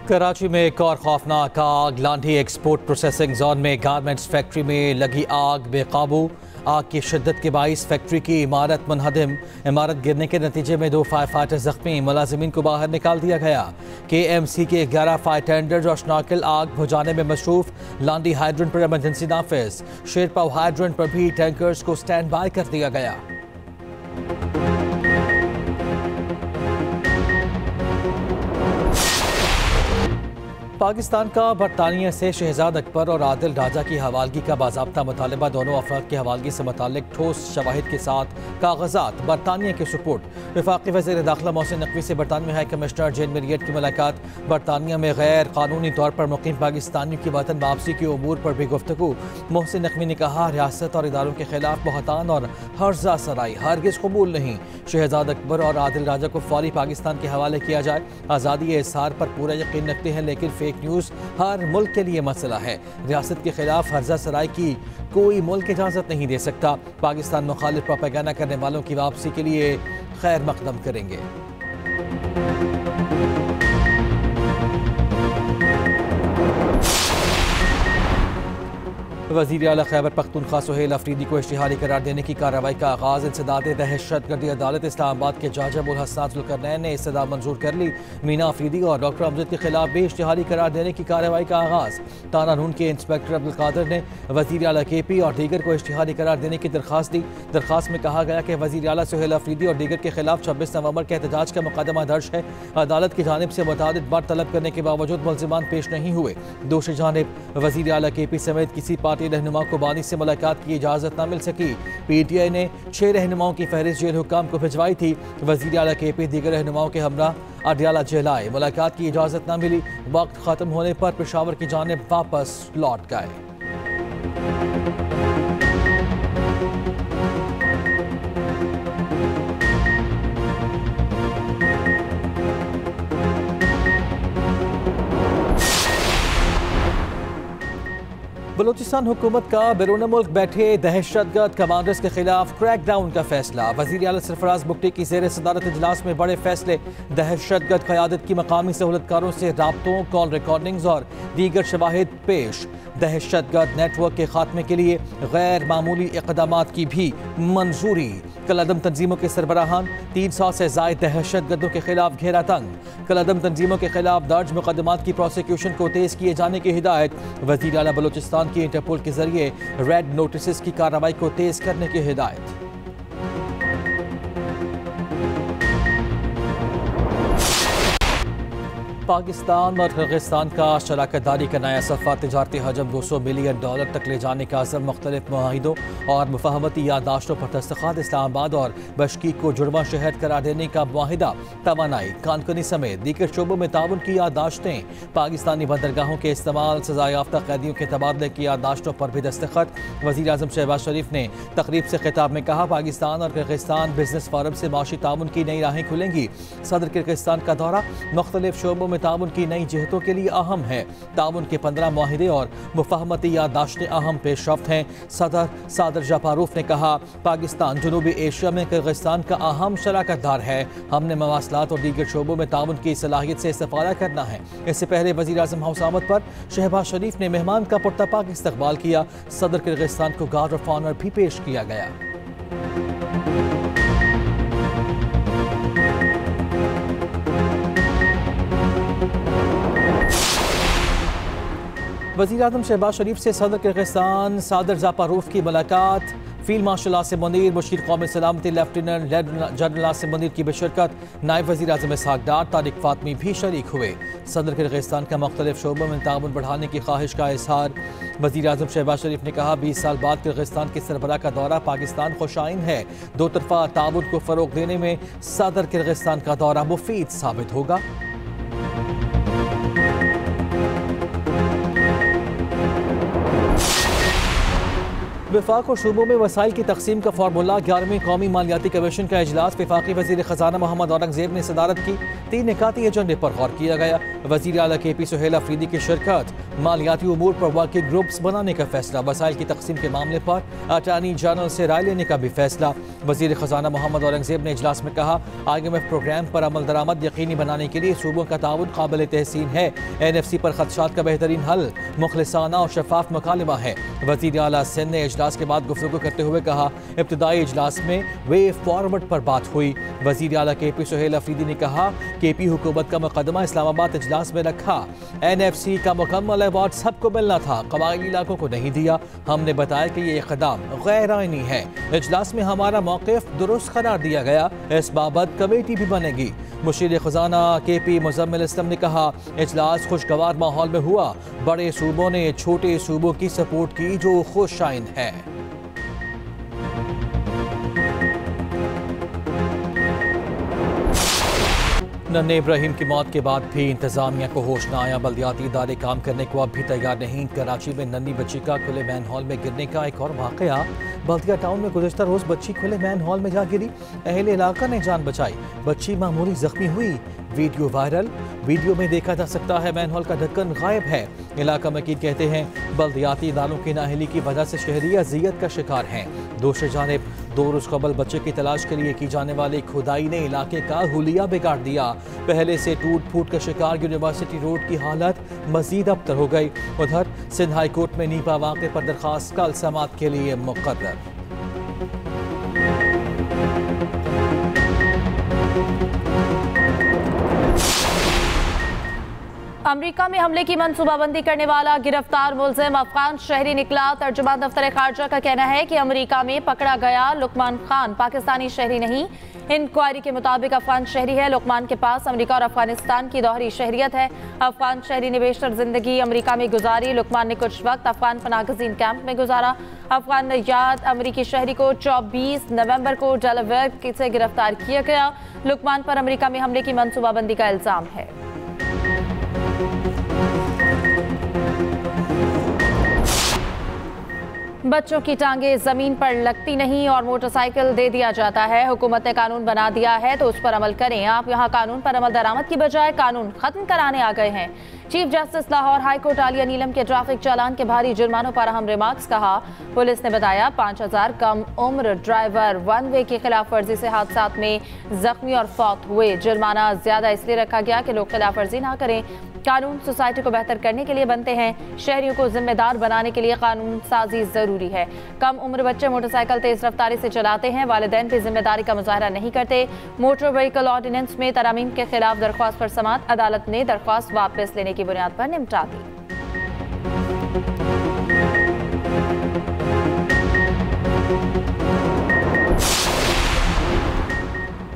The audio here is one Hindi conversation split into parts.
कराची में एक और खौफनाक आग। लांढी एक्सपोर्ट प्रोसेसिंग जोन में गारमेंट्स फैक्ट्री में लगी आग बेकाबू। आग की शिद्दत के बाइस फैक्ट्री की इमारत मुनहदम। इमारत गिरने के नतीजे में 2 फायर फाइटर जख्मी। मुलाजिमीन को बाहर निकाल दिया गया। KMC के 11 फायर टेंडर्स और स्नॉर्कल आग बुझाने में मसरूफ। लांडी हाइड्रेंट पर इमरजेंसी नाफिज। शेरपाव हाइड्रेंट पर भी टैंकर्स को स्टैंड बाय कर दिया गया। पाकिस्तान का बरतानिया से शहजाद अकबर और आदिल राजा की हवालगी का बाज़ाब्ता मुतालबा। दोनों अफराद की हवालगी से मुताल्लिक ठोस शवाहिद के साथ कागजात बरतानिया के सुपुर्द। वफाकी वज़ीर दाखिला मोहसिन नकवी से बरतानवी हाई कमिश्नर जेन मेरियट की मुलाकात। बरतानिया में गैर कानूनी तौर पर मुकीम पाकिस्तानियों की वतन वापसी के उमूर पर भी गुफ्तगू। मोहसिन नकवी ने कहा, रियासत और इदारों के खिलाफ बहतान और हर्जा सराई हरगिज़ कबूल नहीं। शहजाद अकबर और आदिल राजा को फौरी पाकिस्तान के हवाले किया जाए। आज़ादी इज़हार पर पूरा यकीन रखते हैं, लेकिन फेक न्यूज़ हर मुल्क के लिए मसला है। रियासत के खिलाफ हर्जा सराय की कोई मुल्क इजाज़त नहीं दे सकता। पाकिस्तान मुखालिफ प्रोपेगेंडा करने वालों की वापसी के लिए खैर मकदम करेंगे। वज़ीर आला खैबर पख्तूनख्वा सुहेल अफरीदी को इश्तिहारी करार देने की कार्रवाई का आगाज़। इंसदाद दहशतगर्दी अदालत इस्लामाबाद के जज अबुल हसन जुल्करनैन ने इस्तदा मंजूर कर ली। मीना अफरीदी और डॉक्टर अमजद के खिलाफ भी इश्तिहारी करार देने की कार्रवाई का आगाज़। तानानून के इंस्पेक्टर अब्दुल कादिर ने वज़ीर आला KP और दीगर को इश्तिहारी करार देने की दरख्वास्त दी। दरख्वास्त में कहा गया कि वज़ीर आला सुहेल अफरीदी और दीगर के खिलाफ 26 नवंबर के एहतजाज का मुकदमा दर्ज है। अदालत की जानिब से मुतादिद बार तलब करने के बावजूद मुल्ज़िमान पेश नहीं हुए। दूसरी जानिब वज़ीर आला KP समेत किसी पार्टी रहनुमा को बानी से मुलाकात की इजाज़त न मिल सकी। PTI ने 6 रहनुमाओं की फहरिस्त जेल हुक्काम को भिजवाई थी। वज़ीर आला KP दीगर रहनुमाओं के हमरा अडियाला जेल आए। मुलाकात की इजाज़त न मिली। वक्त ख़त्म होने पर पेशावर की जानिब वापस लौट गए। बलूचिस्तान हुकूमत का बैरून मुल्क बैठे दहशतगर्द कमांडर्स के खिलाफ क्रैकडाउन का फैसला। वज़ीर आला सरफराज बुगटी की ज़ेर सदारत इजलास में बड़े फैसले। दहशतगर्द क़यादत की मकामी सहूलतकारों से राब्तों, कॉल रिकॉर्डिंग्स और दीगर शवाहिद पेश। दहशतगर्द नेटवर्क के खात्मे के लिए गैर मामूली इक़दामात की भी मंजूरी। कलअदम तंजीमों के सरबराहान 300 से ज़ायद दहशतगर्दों के खिलाफ घेरा तंग। कलअदम तंजीमों के खिलाफ दर्ज मुकदमात की प्रोसिक्यूशन को तेज़ किए जाने की हिदायत। वज़ीर आला बलूचिस्तान की इंटरपोल के जरिए रेड नोटिस की कार्रवाई को तेज़ करने की हिदायत। पाकिस्तान और किर्गिस्तान का शराकत दारी का नया सफ़ा तिजारती हजम $200 मिलियन तक ले जाने का अज़म मुख्तलिफ मुआहिदों और मुफाहमती यादाश्तों पर दस्तखत। इस्लामाबाद और बशकीक को जुड़वा शहर करार देने का मुआहिदा। तवानाई, कानकनी समेत दीगर शोबों में ताउन की यादाश्तें। पाकिस्तानी बंदरगाहों के इस्तेमाल, सज़ा याफ्ता कैदियों के तबादले की यादाश्तों पर भी दस्तखत। वज़ीर आज़म शहबाज शरीफ ने तकरीब से खिताब में कहा, पाकिस्तान और किर्गिस्तान बिजनेस फोरम से माशी ताउन की नई राहें खुलेंगी। सदर किर्गिस्तान का दौरा मुख्तलिफ शोबों में ताउन की नई जहतों के लिए अहम है। ताउन के 15 मुआहिदे और मुफाहमती यादाश्तें अहम पेशरफ्त हैं। सदर सादर जापारूफ ने कहा, पाकिस्तान जनूबी एशिया में किर्गिस्तान का अहम शराकत दार है। हमने मवासलात और दीगर शोबों में ताउन की सलाहियत से इस्तेफादा करना है। इससे पहले वज़ीर आज़म हाउस आमद पर शहबाज शरीफ ने मेहमान का पुरतपाक इस्तकबाल किया। सदर किर्गिस्तान को गार्ड ऑफ ऑनर भी पेश किया गया। वज़ीर आज़म शहबाज शरीफ से सदर किर्गिस्तान सादर जापारूफ की मुलाकात। फील्ड मार्शल आसिम मुनीर, मुशीर कौमी सलामती लेफ्टिनेंट जनरल आसिम मुनीर की बशिरकत। नायब वज़ीर आज़म इसहाक डार, तारिक फातमी भी शरीक हुए। सदर किर्गिस्तान का मुख्तलिफ शोबों में ताउन बढ़ाने की ख्वाहिश का इजहार। वज़ीर आज़म शहबाज शरीफ ने कहा, 20 साल बाद किर्गिस्तान के सरबराह का दौरा पाकिस्तान खुशाइन है। दो तरफा ताउन को फ़रोग़ देने में सदर किर्गिस्तान का दौरा मुफीद साबित होगा। वफाक और सूबों में वसाइल की तकसीम का फार्मूला। 11वीं कौमी मालियाती कमीशन का इजलास। वफाकी वज़ीर ख़जाना मोहम्मद औरंगज़ेब ने सदारत की। 3 निकाती एजेंडे पर गौर किया गया। वज़ीर आला KP सुहेल अफरीदी की शिरकत। मालियाती उमूर पर वर्किंग ग्रुप्स बनाने का फैसला। वसाइल की तकसीम के मामले पर अटॉर्नी जनरल से राय लेने का भी फैसला। वजीर खजाना मोहम्मद औरंगजेब ने इजलास में कहा, IMF प्रोग्राम पर अमल दरामद यकीनी बनाने के लिए सूबों का ताउन काबिल तहसीन है। NFC पर खदशात का बेहतरीन हल मुखलिसाना और शफाफ मुकालमा है। वजीर आला सिंध ने इजलास के बाद गुफ्तगू करते हुए कहा, इब्तदाई इजलास में वे फॉरवर्ड पर बात हुई। वजीर आला KP सुहेल अफरीदी ने कहा, KP हुकूमत का मुकदमा इस्लामाबाद इजलास में रखा। NFC का मुकम्मल अवार्ड सबको मिलना था, कबायली इलाकों को नहीं दिया। हमने बताया कि ये इक़दाम गैर आईनी है। इजलास में हमारा मौक़िफ़ दुरुस्त करार दिया गया, इस बाबत कमेटी भी बनेगी। मुशीर खजाना KP मुज़म्मिल इस्लाम ने कहा, इजलास खुशगवार माहौल में हुआ। बड़े सूबों ने छोटे सूबों की सपोर्ट की जो खुश आइन है। नन्हे इब्राहिम की मौत के बाद भी इंतजामिया को होश न आया। बल्दियाती इदारे काम करने को अब भी तैयार नहीं। कराची में नन्ही बच्ची का खुले मैन हॉल में गिरने का एक और वाकया। बल्दिया टाउन में गुज़श्ता रोज़ बच्ची खुले मैन हॉल में जा गिरी। अहले इलाका ने जान बचाई, बच्ची मामूली जख्मी हुई। Video viral. वीडियो में देखा जा सकता है मैन हॉल का ढक्कन गायब है। इलाका मकीन कहते हैं बल्दियाती इदारों की नाअहली की वजह से शहरी अजियत का शिकार हैं। दूसरी जानिब 2 रोज़ कबल बच्चे की तलाश के लिए की जाने वाली खुदाई ने इलाके का हुलिया बिगाड़ दिया। पहले से टूट फूट का शिकार यूनिवर्सिटी रोड की हालत मजीद अबतर हो गई। उधर सिंध हाई कोर्ट में नीपा वाक़े पर दरखास्त कल समाअत के लिए मुक़र्रर। अमरीका में हमले की मंसूबाबंदी करने वाला गिरफ्तार मुलजिम अफगान शहरी निकला। तर्जुमान दफ्तर खारजा का कहना है कि अमरीका में पकड़ा गया लुकमान खान पाकिस्तानी शहरी नहीं। इंक्वायरी के मुताबिक अफगान शहरी है। लुकमान के पास अमरीका और अफगानिस्तान की दोहरी शहरियत है। अफगान शहरी ने बेशतर जिंदगी अमरीका में गुजारी। लुकमान ने कुछ वक्त अफगान पनाहगज़ीन कैंप में गुजारा। अफगान नयाद अमरीकी शहरी को 24 नवंबर को डेलावेयर से गिरफ्तार किया गया। लुकमान पर अमरीका में हमले की मंसूबाबंदी का इल्जाम है। बच्चों की टांगें जमीन पर लगती नहीं और मोटरसाइकिल दे दिया जाता है। हुकूमत ने कानून बना दिया है तो उस पर अमल करें। आप यहाँ कानून पर अमल दरामद की बजाय कानून खत्म कराने आ गए हैं। Chief justice Lahore high court Aliya Neelam के ट्रैफिक चालान के भारी जुर्मानों पर अहम रिमार्क्स कहा। पुलिस ने बताया 5000 कम उम्र ड्राइवर वन वे की खिलाफ वर्जी से हादसा में जख्मी और फौत हुए। जुर्माना ज्यादा इसलिए रखा गया कि लोग खिलाफ वर्जी ना करें। कानून सोसाइटी को बेहतर करने के लिए बनते हैं। शहरियों को जिम्मेदार बनाने के लिए कानून साजी जरूरी है। कम उम्र बच्चे मोटरसाइकिल तेज रफ्तारी से चलाते हैं। वालिदैन भी जिम्मेदारी का मुजाहरा नहीं करते। मोटर व्हीकल ऑर्डिनेंस में तरमीम के खिलाफ दरख्वास्त पर समाअत। अदालत ने दरख्वास्त वापस लेने की बुनियाद पर निपटा दी।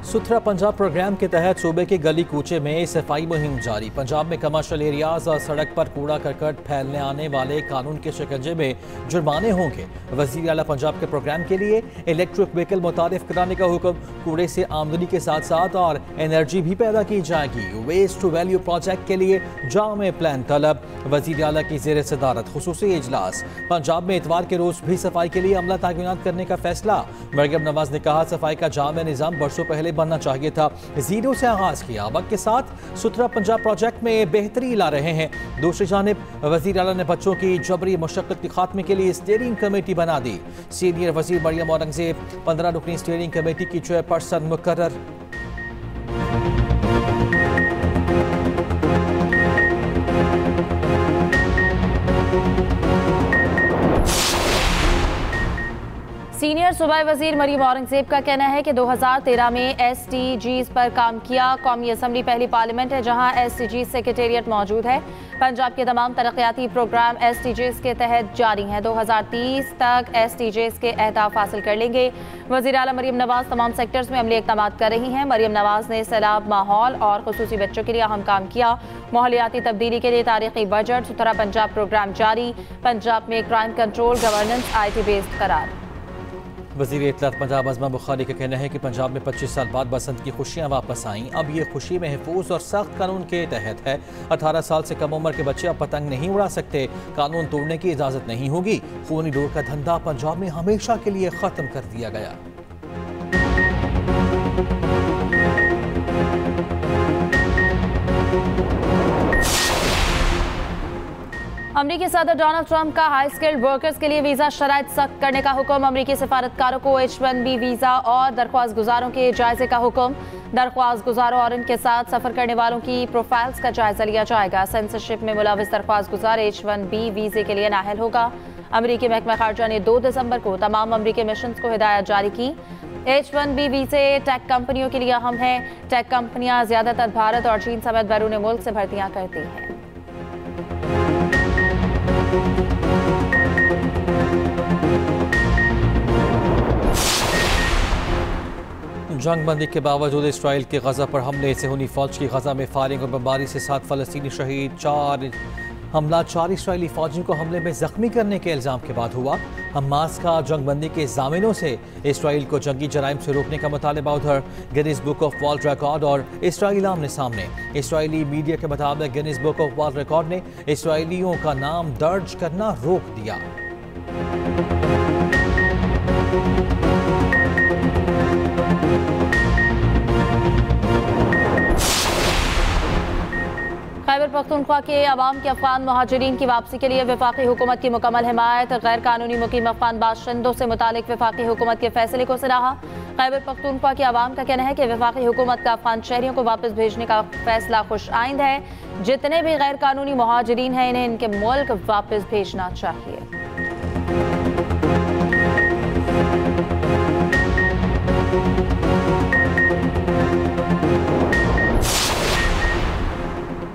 सुथरा पंजाब प्रोग्राम के तहत सूबे के गली कूचे में सफाई मुहिम जारी। पंजाब में कमर्शियल एरियाज और सड़क पर कूड़ा करकट फैलने आने वाले कानून के शिकंजे में जुर्माने होंगे। वज़ीर आला पंजाब के प्रोग्राम के लिए इलेक्ट्रिक व्हीकल मुतारिफ कराने का हुक्म। कूड़े से आमदनी के साथ साथ और एनर्जी भी पैदा की जाएगी। वेस्ट टू वैल्यू प्रोजेक्ट के लिए जामे प्लान तलब। वज़ीर आला की ज़ेर सदारत खुसूसी इजलास। पंजाब में इतवार के रोज़ भी सफाई के लिए अमला तायुनात करने का फैसला। मरियम नवाज ने कहा, सफाई का जामे निज़ाम बरसों पहले बनना चाहिए था। जीरो से आगाज किया। वक्त के साथ सुथरा पंजाब प्रोजेक्ट में बेहतरी ला रहे हैं। दूसरी जानिब वज़ीर आला ने बच्चों की जबरी मुशक्कत के खात्मे के लिए स्टीयरिंग कमेटी बना दी। सीनियर वज़ीर मरियम औरंगजेब 15 रुकनी स्टीयरिंग कमेटी की चेयरपर्सन मुकर्रर। सीनियर सूबाई वजीर मरियम औरंगजेब का कहना है कि 2013 में SDGs पर काम किया। कौमी असम्बली पहली पार्लियामेंट है जहां SDGs सेक्रेटेरिएट मौजूद है। पंजाब के तमाम तरक्याती प्रोग्राम SDGs के तहत जारी हैं। 2030 तक SDGs के अहदाफ हासिल कर लेंगे। वज़ीर आला मरियम नवाज तमाम सेक्टर्स में अमली इक़दाम कर रही हैं। मरियम नवाज ने सैलाब, माहौल और खुसूसी बच्चों के लिए अहम काम किया। माहौलियाती तब्दीली के लिए तारीखी बजट, सुथरा पंजाब प्रोग्राम जारी। पंजाब में crime control, governance, IT based करार। वज़ीर इत्तलात पंजाब अज़मा बुखारी का कहना है कि पंजाब में 25 साल बाद बसंत की खुशियाँ वापस आईं। अब ये खुशी महफूज और सख्त कानून के तहत है। 18 साल से कम उम्र के बच्चे अब पतंग नहीं उड़ा सकते। कानून तोड़ने की इजाज़त नहीं होगी। खूनी डोर का धंधा पंजाब में हमेशा के लिए ख़त्म कर दिया गया। अमरीकी सदर डोनाल्ड ट्रंप का हाई स्किल्ड वर्कर्स के लिए वीजा शराइत सख्त करने का हुक्म। अमरीकी सिफारतकारों को H-1B वीजा और दरख्वास्त गुजारों के जायजे का हुक्म। दरख्वास्त गुजारों और इनके साथ सफर करने वालों की प्रोफाइल्स का जायजा लिया जाएगा। सेंसरशिप में मुलविस दरख्वास्त गुजार H-1B वीजे के लिए नाअहल होगा। अमरीकी महकमा खारजा ने 2 दिसंबर को तमाम अमरीकी मिशंस को हिदायत जारी की। H-1B वीजे टेक कंपनियों के लिए अहम है। टेक कंपनियां ज्यादातर भारत और चीन समेत बैरून मुल्क से भर्तियां करती हैं। जंग बंदी के बावजूद इसराइल के गजा पर हमले से हुई फौज की गजा में फायरिंग और बमबारी से 7 फलस्तीनी शहीद। 4 इसराइली फौजियों को हमले में जख्मी करने के इल्जाम के बाद हुआ। हमास का जंग बंदी के जामिनों से इसराइल को जंगी जराइम से रोकने का मुतालबा। उधर Guinness book of world record और इसराइल आमने सामने। इसराइली मीडिया के मुताबिक Guinness book of world record ने इसराइलियों का नाम दर्ज करना रोक दिया। खैबर पख्तूनख्वा के अवाम के अफगान महाजरीन की वापसी के लिए वफाकी हुकूमत की मुकम्मल हिमायत। गैर कानूनी मुकीम अफगान बाशिंदों से मुतालिक वफाकी हुकूमत के फैसले को सराहा। खैबर पख्तूनख्वा के अवाम का कहना है कि वफाकी हुकूमत का अफगान शहरियों को वापस भेजने का फैसला खुश आइंद है। जितने भी गैर कानूनी महाजरीन हैं इन्हें इनके मुल्क वापस भेजना चाहिए।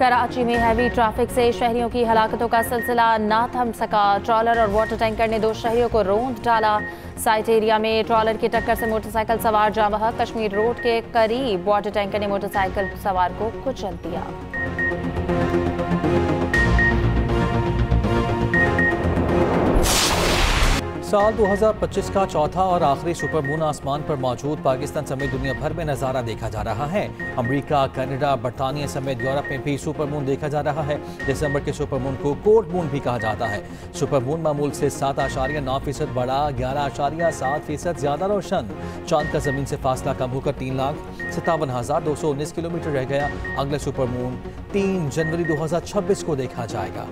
कराची में हैवी ट्रैफिक से शहरियों की हलाकतों का सिलसिला ना थम सका। ट्रॉलर और वाटर टैंकर ने 2 शहरियों को रोंद डाला। साइट एरिया में ट्रॉलर की टक्कर से मोटरसाइकिल सवार जाँ बहक। कश्मीर रोड के करीब वाटर टैंकर ने मोटरसाइकिल सवार को कुचल दिया। साल 2025 का चौथा और आखिरी सुपरमून आसमान पर मौजूद पाकिस्तान समेत दुनिया भर में नज़ारा देखा जा रहा है। अमेरिका, कनाडा, बरतानिया समेत यूरोप में भी सुपरमून देखा जा रहा है। दिसंबर के सुपरमून को कोर्ट मून भी कहा जाता है। सुपरमून मामूल से 7.9% बड़ा, 11.7% ज्यादा रोशन। चांद का जमीन से फासला कम होकर 3,57,219 किलोमीटर रह गया। अगला सुपरमून 3 जनवरी 2026 को देखा जाएगा।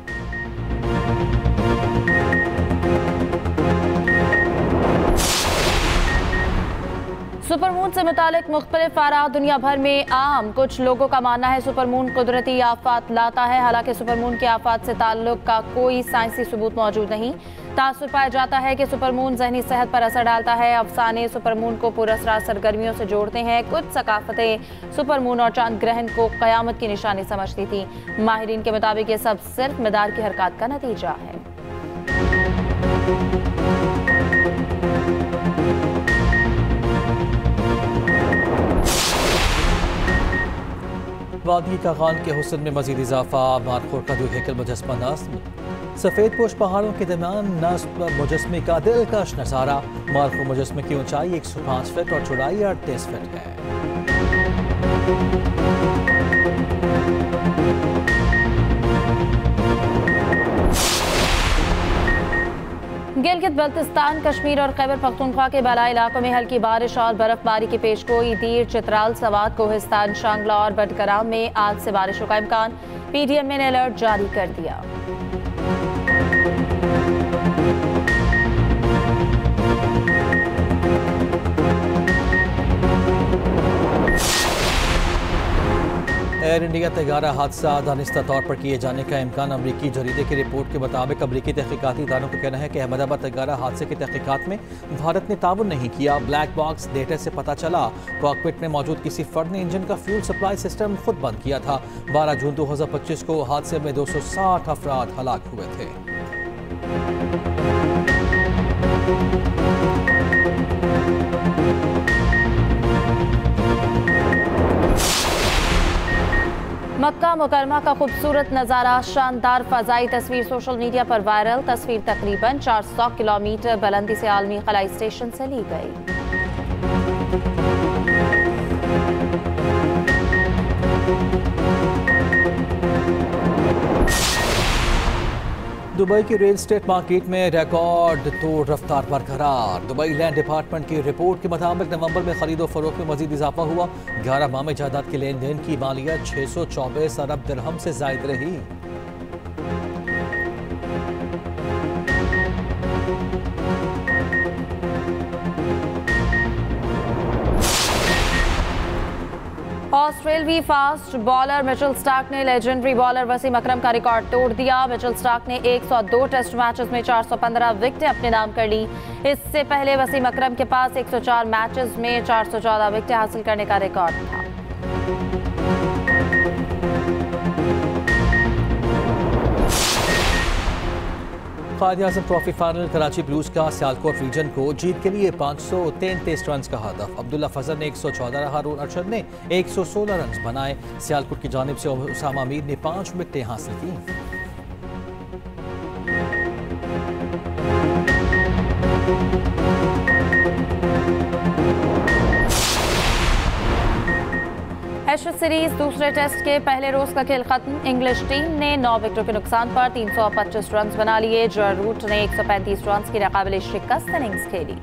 सुपरमून से मुतालिक मुख्तलिफ आरा दुनिया भर में आम। कुछ लोगों का मानना है सुपरमून कुदरती आफात लाता है। हालांकि सुपरमून के आफात से ताल्लुक का कोई साइंसी सबूत मौजूद नहीं। तासुर पाया जाता है कि सुपरमून जहनी सेहत पर असर डालता है। अफसाने सुपरमून को पुरअसरार सरगर्मियों से जोड़ते हैं। कुछ सकाफतें सुपरमून और चांद ग्रहण को क़यामत की निशानी समझती थी। माहिरीन के मुताबिक ये सब सिर्फ मिदार की हरकत का नतीजा है। वादी का खान के हुस्न में मजीद इजाफा। मारखोर का हैकल मुजस्मा नस्ब। सफ़ेद पोश पहाड़ों के दरमियान नस्ब मुजस्मे का दिलकश नज़ारा। मारखोर मुजस्मे की ऊंचाई 105 फीट और चौड़ाई 38 फीट है। गिलगित बल्तिस्तान, कश्मीर और खैबर पख्तूनख्वा के बालाई इलाकों में हल्की बारिश और बर्फबारी की पेशगोई। दीर, चित्राल, सवात, कोहिस्तान, शांगला और बडगराम में आज से बारिशों का इम्कान। PDM ने अलर्ट जारी कर दिया। एयर इंडिया तैयारा हादसा दानिस्ता तौर पर किए जाने का इम्कान। अमरीकी जरीदे की रिपोर्ट के मुताबिक अमरीकी तहकीकाती इदारों का कहना है कि अहमदाबाद तैयारा हादसे की तहकीकात में भारत ने ताउन नहीं किया। ब्लैक बॉक्स डेटा से पता चला कॉकपिट में मौजूद किसी फर्द ने इंजन का फ्यूल सप्लाई सिस्टम खुद बंद किया था। 12 जून 2025 को हादसे में 260 अफराद हलाक हुए थे। मक्का मुकरमा का खूबसूरत नज़ारा। शानदार फ़ज़ाई तस्वीर सोशल मीडिया पर वायरल। तस्वीर तकरीबन 400 किलोमीटर बुलंदी से आलमी खलाई स्टेशन से ली गई। दुबई की रियल एस्टेट मार्केट में रिकॉर्ड तोड़ रफ्तार बरकरार। दुबई लैंड डिपार्टमेंट की रिपोर्ट के मुताबिक नवंबर में खरीदो फरोख्त में मजीद इजाफा हुआ। 11 माह में जायदाद के लेन देन की मालियत 624 अरब दिरहम से जायद रही। ऑस्ट्रेलियाई फास्ट बॉलर मिचेल स्टार्क ने लेजेंडरी बॉलर वसीम अकरम का रिकॉर्ड तोड़ दिया। मिचेल स्टार्क ने 102 टेस्ट मैचेस में 415 विकेटें अपने नाम कर ली। इससे पहले वसीम अकरम के पास 104 मैचेस में 414 विकेटें हासिल करने का रिकॉर्ड था। Quaid-e-Azam trophy final Karachi blues का सियालकोट रीजन को जीत के लिए 533 रन का हदफ। अब्दुल्ला फजल ने 114, हारून अरशद ने 116 रन बनाए। सियालकोट की जानिब से उसामा मीर ने 5 विकेटें हासिल की। एशेज सीरीज दूसरे टेस्ट के पहले रोज का खेल खत्म। इंग्लिश टीम ने 9 विकेटों के नुकसान पर 325 रन बना लिए। जो रूट ने 135 रन की नाकाबिले शिकस्त इनिंग्स खेली।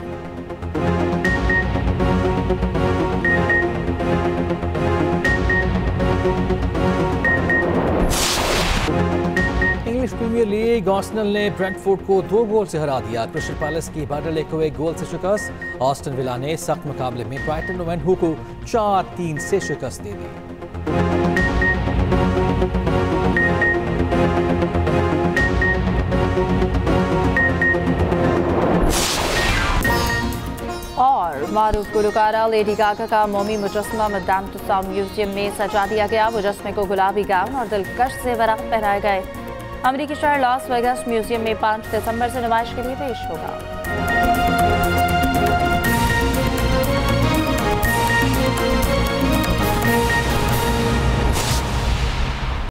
इंग्लिश प्रीमियर लीग आर्सेनल ने ब्रेंटफोर्ड को 2 गोल से हरा दिया। क्रिस्टल पैलेस की बैटल एक हुए गोल से शिकस्त। ऑस्टन विला ने सख्त मुकाबले में ब्राइटन एंड होव को 4-3 से शिकस्त दे दी। और मारूफ गुलकारा लेडी गागा का मोमी मुजस्समा मैदान तुसाद म्यूजियम में सजा दिया गया। मुजस्समे को गुलाबी गाउन और दिलकश ज़ेवरात पहनाए गए। अमेरिकी शहर लॉस वेगास म्यूजियम में 5 दिसंबर से नुमाइश के लिए पेश होगा।